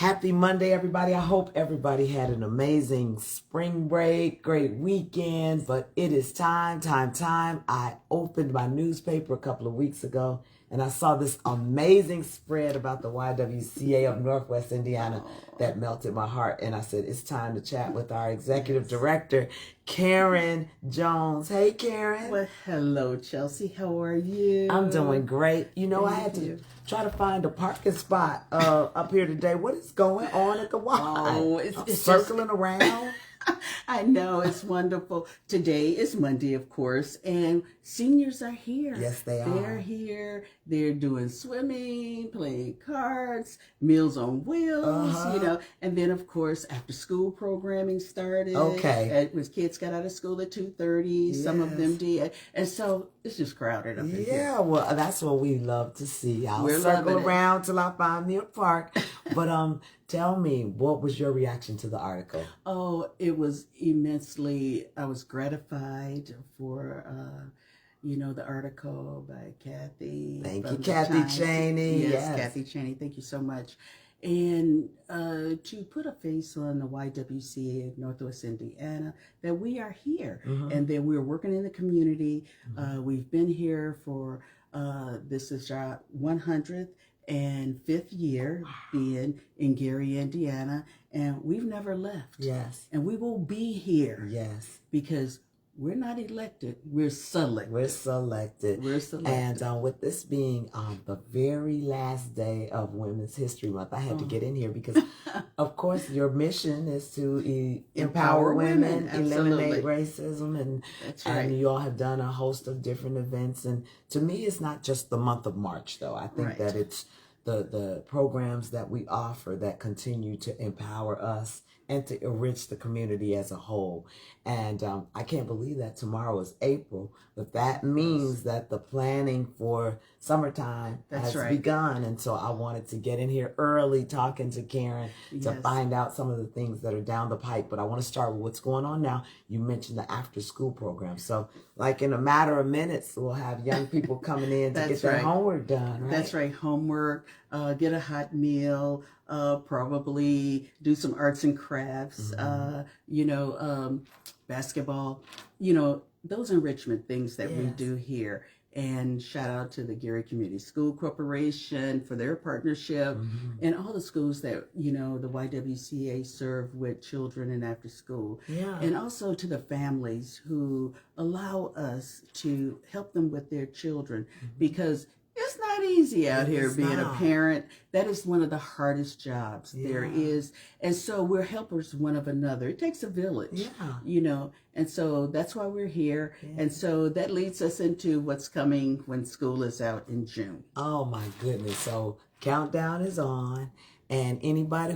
Happy Monday, everybody. I hope everybody had an amazing spring break, great weekend, but it is time. I opened my newspaper a couple of weeks ago and I saw this amazing spread about the YWCA of Northwest Indiana that melted my heart. And I said, it's time to chat with our executive director, Karen Jones. Hey, Karen. Well, hello, Chelsea. How are you? I'm doing great. You know, I had to try to find a parking spot up here today. What is going on at the Y? Oh, it's circling around. I know, it's wonderful. Today is Monday, of course, and seniors are here. Yes, they are. They're here. They're doing swimming, playing cards, Meals on Wheels, you know, and then, of course, after school programming started. Okay. When kids got out of school at 2:30, some of them did. And so it's just crowded up in here. Yeah, well, that's what we love to see. I'll We're circle loving it. around till I find me a park. But tell me, what was your reaction to the article? Oh, it was immensely, I was gratified for, you know, the article by Kathy. Thank you, from the Kathy Times. Cheney. Yes, Kathy Cheney. Thank you so much. And to put a face on the YWCA of Northwest Indiana, that we are here and that we're working in the community. We've been here for, this is our 105th year being in Gary, Indiana, and we've never left. Yes. And we will be here. Yes. Because we're not elected, we're selected. We're selected. We're selected. And with this being the very last day of Women's History Month, I had to get in here because, of course, your mission is to empower women, eliminate racism, and That's right. and you all have done a host of different events. And to me, it's not just the month of March, though. I think that it's the programs that we offer that continue to empower us and to enrich the community as a whole. And I can't believe that tomorrow is April, but that means that the planning for summertime has begun. And so I wanted to get in here early talking to Karen to find out some of the things that are down the pipe. But I want to start with what's going on now. You mentioned the after school program. So like in a matter of minutes, we'll have young people coming in to get their homework done, right? That's right. Homework, get a hot meal, probably do some arts and crafts, you know, basketball, you know, those enrichment things that we do here. And shout out to the Gary Community School Corporation for their partnership and all the schools that, you know, the YWCA serve with children and after school. And also to the families who allow us to help them with their children because it's not easy out here being a parent. That is one of the hardest jobs there is. And so we're helpers one of another. It takes a village, you know, and so that's why we're here. And so that leads us into what's coming when school is out in June. Oh my goodness. So countdown is on, and anybody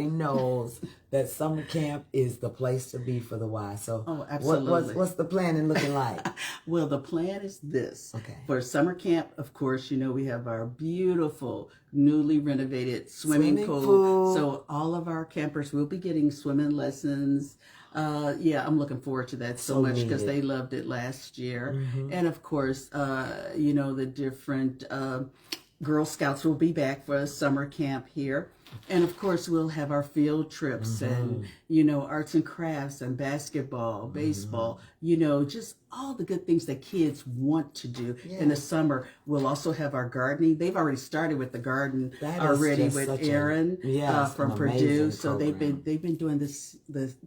knows that summer camp is the place to be for the Y. So absolutely. What's the planning looking like? Well, the plan is this. Okay. For summer camp, of course, you know, we have our beautiful, newly renovated swimming pool. So all of our campers will be getting swimming lessons. Yeah, I'm looking forward to that so much because they loved it last year. And of course, you know, the different Girl Scouts will be back for a summer camp here. And of course, we'll have our field trips and, you know, arts and crafts and basketball, baseball, you know, just all the good things that kids want to do in the summer. We'll also have our gardening. They've already started with the garden already with Aaron from Purdue. So they've been doing the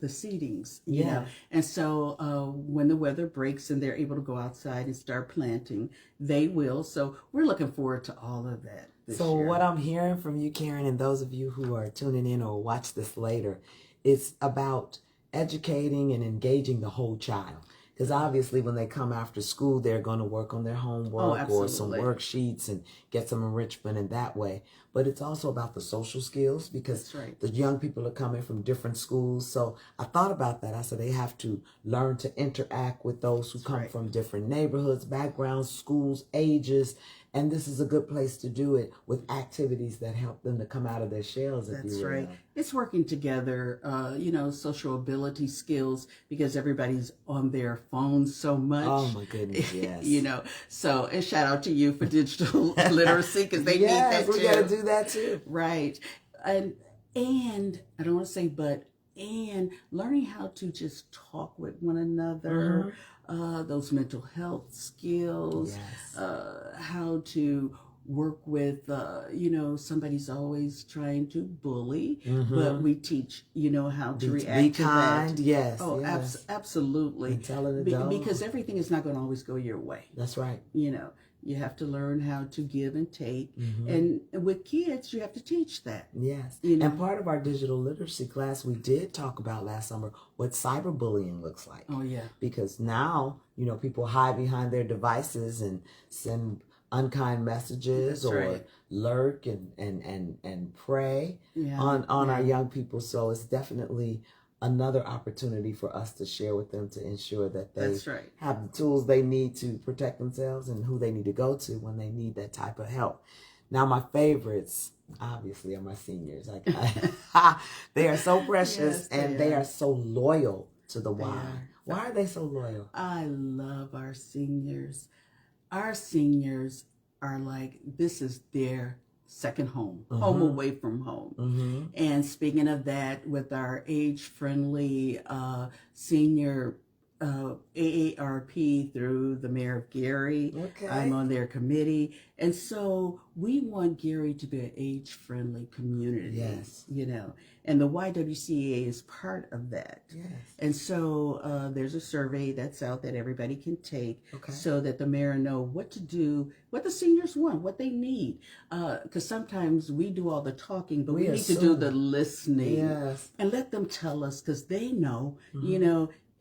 seedings, you know. And so when the weather breaks and they're able to go outside and start planting, they will. So we're looking forward to all of that. So what I'm hearing from you, Karen, and those of you who are tuning in or watch this later, it's about educating and engaging the whole child. Because obviously when they come after school, they're going to work on their homework or some worksheets and get some enrichment in that way. But it's also about the social skills because the young people are coming from different schools. So I thought about that. I said they have to learn to interact with those who come from different neighborhoods, backgrounds, schools, ages. And this is a good place to do it with activities that help them to come out of their shells. That's right. It's working together, you know, social ability skills because everybody's on their phones so much. Oh my goodness, yes. You know, so and shout out to you for digital literacy because they need that too. We got to do that too. Right. and I don't want to say but, and learning how to just talk with one another, those mental health skills, how to work with, somebody's always trying to bully, but we teach, how to react be to kind. that. Yes. Oh, yes. Absolutely. Because everything is not going to always go your way. That's right. You have to learn how to give and take. And with kids, you have to teach that. Yes. And part of our digital literacy class, we did talk about last summer what cyberbullying looks like. Oh, yeah. Because now, people hide behind their devices and send unkind messages lurk and prey on our young people. So it's definitely another opportunity for us to share with them to ensure that they have the tools they need to protect themselves and who they need to go to when they need that type of help. Now, my favorites, obviously, are my seniors. They are so precious and they are so loyal to the Y. Why are they so loyal? I love our seniors. Our seniors are like, this is their second home, home away from home. And speaking of that, with our age-friendly senior AARP through the mayor of Gary, I'm on their committee. And so we want Gary to be an age-friendly community. Yes. And the YWCA is part of that. Yes. And so there's a survey that's out that everybody can take so that the mayor know what to do, what the seniors want, what they need. Because sometimes we do all the talking, but we need to do the listening. Yes. And let them tell us, because they know,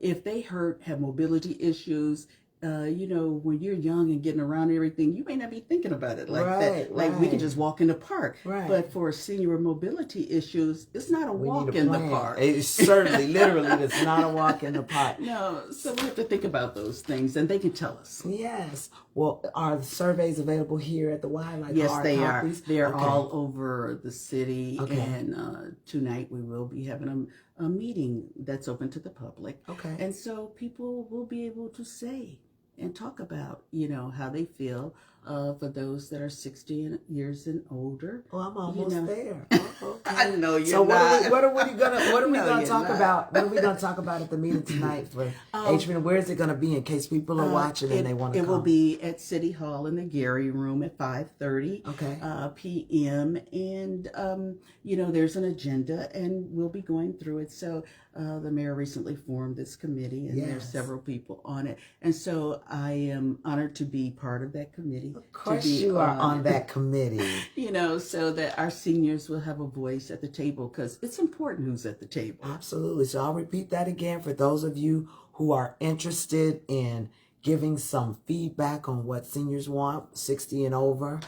if they have mobility issues, when you're young and getting around everything, you may not be thinking about it like that. Like we can just walk in the park. Right. But for a senior with mobility issues, it's not a walk in the park. It's certainly, literally, it's not a walk in the park. No, so we have to think about those things, and they can tell us. Yes. Well, are the surveys available here at the Y? Yes, they copies? Are. They're all over the city, and tonight we will be having a meeting that's open to the public. And so people will be able to say and talk about, how they feel for those that are 60 years and older. Oh, I'm almost there. I know you're so not. What are we gonna talk about? What are we gonna talk about at the meeting tonight for Adrian? Where is it gonna be in case people are watching and they want to come? It will be at City Hall in the Gary Room at 5:30 p.m. And there's an agenda, and we'll be going through it. So the mayor recently formed this committee, and there's several people on it. And so I am honored to be part of that committee. Of course you are on that committee. So that our seniors will have a voice at the table, because it's important who's at the table. Absolutely. So I'll repeat that again for those of you who are interested in giving some feedback on what seniors want, 60 and over.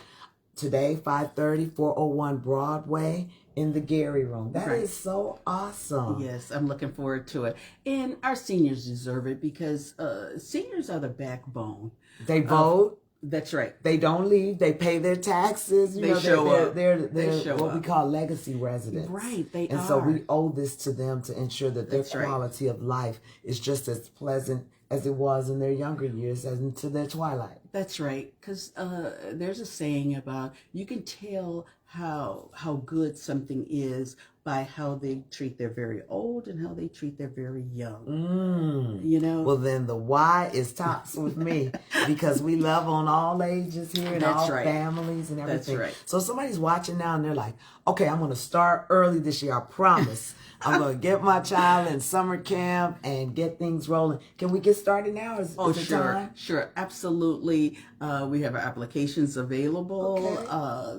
Today, 5:30, 401 Broadway in the Gary Room. That is so awesome. Yes, I'm looking forward to it. And our seniors deserve it, because seniors are the backbone. They vote. That's right. They don't leave. They pay their taxes. They show up. They're what we call legacy residents. Right, they are. And so we owe this to them to ensure that their quality of life is just as pleasant as it was in their younger years as into their twilight. That's right. Because there's a saying about, you can tell how good something is by how they treat their very old and how they treat their very young. Well, then the Y is tops with me, because we love on all ages here and all families and everything. That's right. So somebody's watching now and they're like, okay, I'm going to start early this year. I promise. I'm going to get my child in summer camp and get things rolling. Can we get started now? Is it time? Sure. Absolutely. We have our applications available.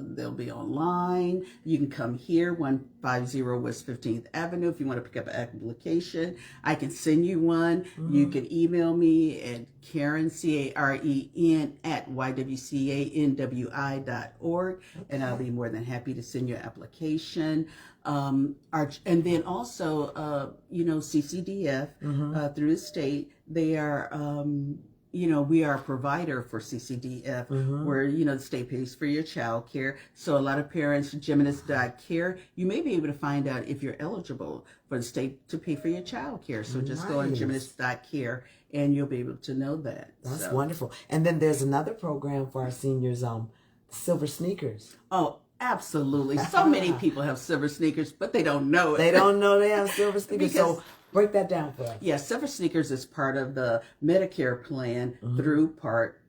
They'll be online. You can come here, 150 West 15th Avenue. If you want to pick up an application, I can send you one. You can email me at Karen, Caren, at YWCA.NWI.org, and I'll be more than happy to send you an application. And then also, CCDF through the state, they are, we are a provider for CCDF, where, the state pays for your child care. So a lot of parents, Gymnast.care, you may be able to find out if you're eligible for the state to pay for your child care. So just go on Gymnast.care and you'll be able to know that. That's wonderful. And then there's another program for our seniors, Silver Sneakers. Oh, Absolutely. So many people have silver sneakers, but they don't know it. They don't know they have silver sneakers. So break that down for us. Yeah, silver sneakers is part of the Medicare plan through Part,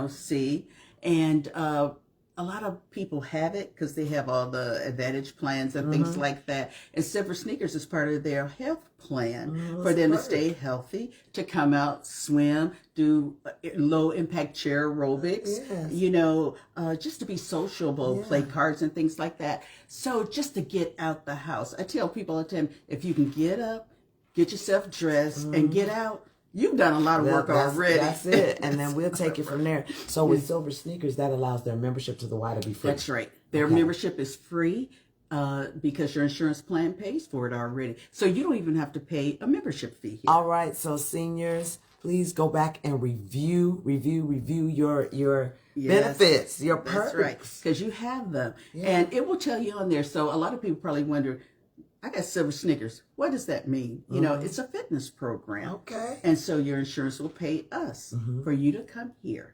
C. And a lot of people have it because they have all the Advantage plans and things like that. And silver sneakers is part of their health plan for them to stay healthy, to come out, swim, do low impact chair aerobics, just to be sociable, play cards and things like that. So just to get out the house. I tell people all the time, if you can get up, get yourself dressed and get out, you've done a lot of work already. That's it. And then we'll take it from there. So with silver sneakers, that allows their membership to the Y to be free. That's right. Their membership is free because your insurance plan pays for it already. So you don't even have to pay a membership fee here. All right. So seniors, please go back and review your benefits, your perks. That's right. Because you have them. And it will tell you on there. So a lot of people probably wonder, I got silver sneakers. What does that mean? It's a fitness program. Okay. And so your insurance will pay us for you to come here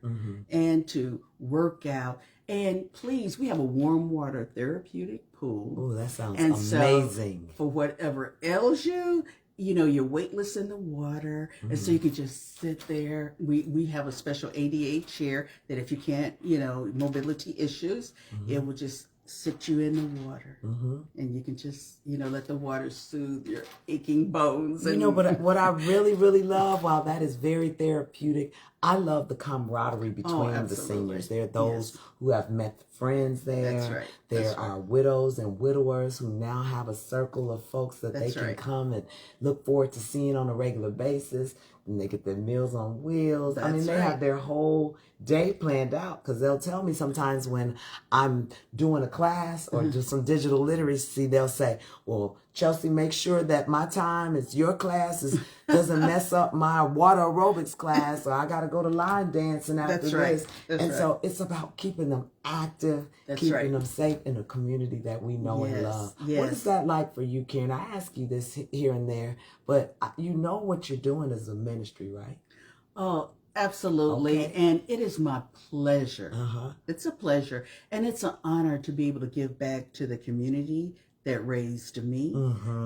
and to work out. And please, we have a warm water therapeutic pool. Oh, that sounds So amazing. for whatever ails you, you're weightless in the water. And so you can just sit there. We have a special ADA chair that if you can't, mobility issues, it will just sit you in the water and you can just let the water soothe your aching bones but what I really love, while that is very therapeutic, I love the camaraderie between the seniors. There are those who have met friends there. That's right. There are widows and widowers who now have a circle of folks that they can come and look forward to seeing on a regular basis. And they get their Meals on Wheels. They have their whole day planned out, because they'll tell me sometimes when I'm doing a class or just some digital literacy, they'll say, well, Chelsea, make sure that my time is your class doesn't mess up my water aerobics class, or I got to go to line dancing after this. So it's about keeping them active, keeping them safe in a community that we know and love. What is that like for you, Karen? I ask you this here and there, but you know what you're doing is a ministry, right? Oh, absolutely. Okay. And it is my pleasure. It's a pleasure. And it's an honor to be able to give back to the community that raised me,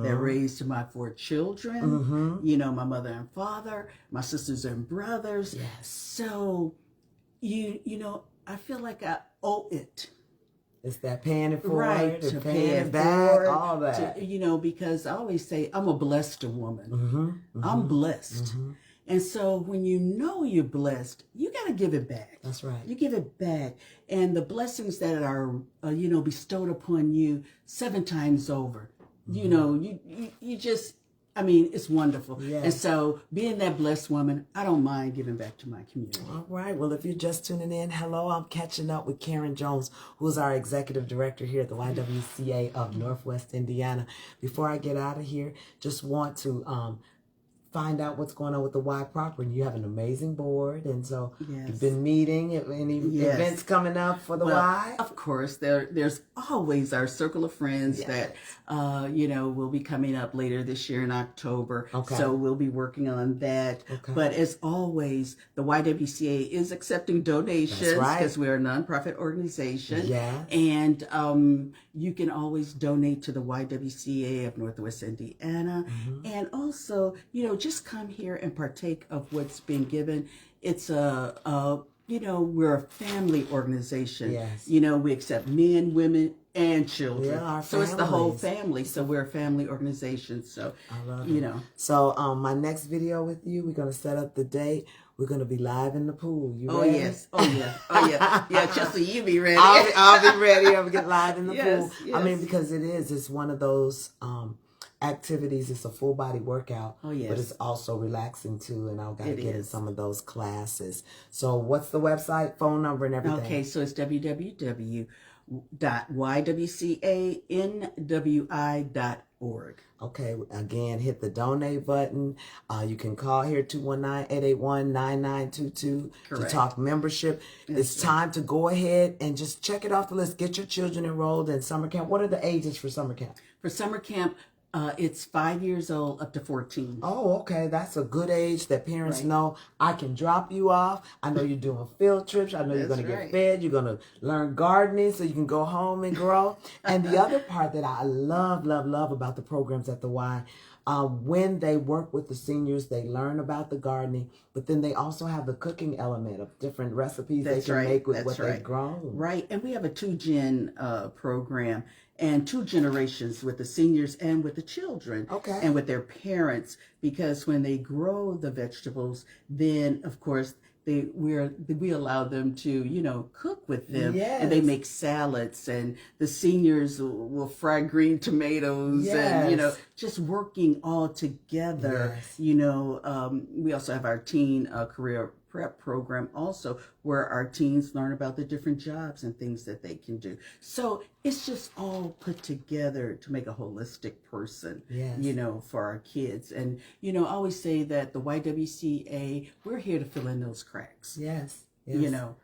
that raised my 4 children, my mother and father, my sisters and brothers. Yes. So, I feel like I owe it. It's that paying it forward, to paying it back, all that. Because I always say I'm a blessed woman. I'm blessed. And so when you're blessed, you got to give it back. That's right. You give it back. And the blessings that are, bestowed upon you 7 times over, you just, it's wonderful. Yes. And so being that blessed woman, I don't mind giving back to my community. All right. Well, if you're just tuning in, hello, I'm catching up with Karen Jones, who is our executive director here at the YWCA of Northwest Indiana. Before I get out of here, just want to find out what's going on with the Y proper. And you have an amazing board, and so you've been meeting. Any events coming up for the Y? Of course, there's always our circle of friends that will be coming up later this year in October. Okay. So we'll be working on that. Okay. But as always, the YWCA is accepting donations because we're a nonprofit organization. Yeah. And you can always donate to the YWCA of Northwest Indiana, and also just come here and partake of what's being given. It's we're a family organization. Yes. We accept men, women, and children. Yeah, so it's the whole family. So we're a family organization. So, I love it. So my next video with you, we're going to set up the date. We're going to be live in the pool. You ready? Yes. Oh, yeah. Yeah, Chelsea, you be ready. I'll be ready. I'll get live in the pool. Yes. Because it's one of those activities. It's a full body workout, but it's also relaxing too, and I've got to get in some of those classes. So what's the website, phone number, and everything? Okay, so it's www.ywcanwi.org. Okay, again, hit the donate button. You can call here 219-881-9922 to talk membership. It's time to go ahead and just check it off the list. Get your children enrolled in summer camp. What are the ages for summer camp? For summer camp, It's 5 years old up to 14. Oh, okay. That's a good age that parents know I can drop you off. I know you're doing field trips. I know you're going to get fed. You're going to learn gardening so you can go home and grow. And the other part that I love about the programs at the Y, when they work with the seniors, they learn about the gardening, but then they also have the cooking element of different recipes they can make with what they've grown. Right. And we have a 2-gen program, and 2 generations with the seniors and with the children, and with their parents, because when they grow the vegetables, then of course we allow them to cook with them, and they make salads, and the seniors will fry green tomatoes, and just working all together. We also have our teen career prep program also, where our teens learn about the different jobs and things that they can do. So it's just all put together to make a holistic person, for our kids. And, I always say that the YWCA, we're here to fill in those cracks. Yes. And you all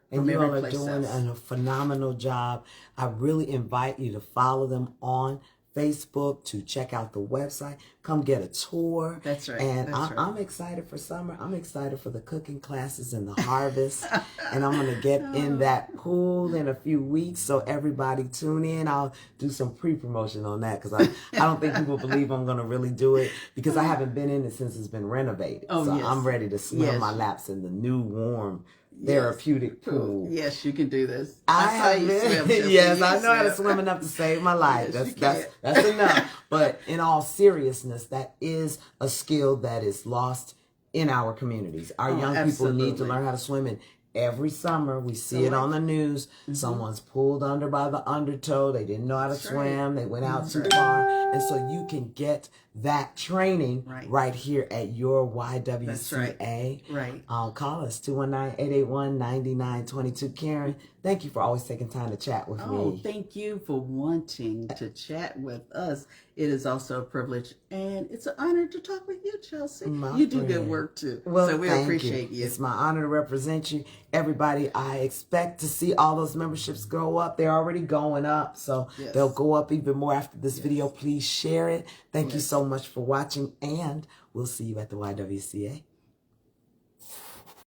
are doing a phenomenal job. I really invite you to follow them on Facebook, to check out the website, come get a tour. That's right. And I'm excited for summer. I'm excited for the cooking classes and the harvest. And I'm going to get in that pool in a few weeks. So everybody tune in. I'll do some pre-promotion on that, because I don't think people believe I'm going to really do it, because I haven't been in it since it's been renovated. I'm ready to swim my laps in the new warm therapeutic pool. Yes, you can do this. I saw you swim. Yes, I know how to swim enough to save my life. That's enough. But in all seriousness, that is a skill that is lost in our communities. Our young people need to learn how to swim, and every summer we see it on the news. Someone's pulled under by the undertow. They didn't know how to swim. They went out too far. And so you can get that training right here at your YWCA. Call us 219-881-9922. Karen, thank you for always taking time to chat with me. Thank you for wanting to chat with us. It is also a privilege, and it's an honor to talk with you, Chelsea. You do good work too. Well, so we appreciate you. It's my honor to represent you. Everybody, I expect to see all those memberships go up. They're already going up, so they'll go up even more after this video. Please share it. Thank you so much for watching, and we'll see you at the YWCA.